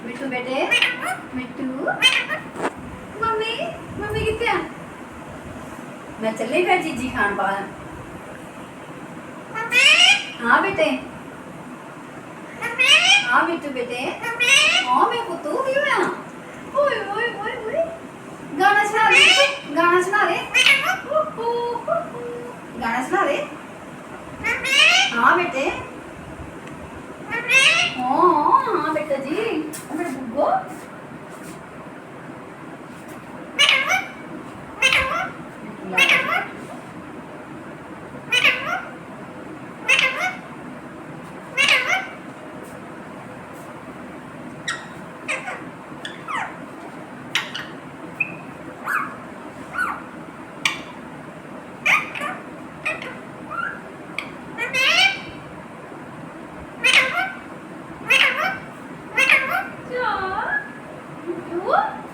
मिठू बेटे मिठू mummy mummy कितने हैं मैं चली फिर चीजी खान पा हाँ बेटे हाँ मिठू बेटे हाँ मैं पुत्तू भी मैं ओए ओए ओए ओए गाना सुना दे गाना सुना दे गाना सुना दे हाँ बेटे हाँ बेटा जी मेरे बुग्गो What?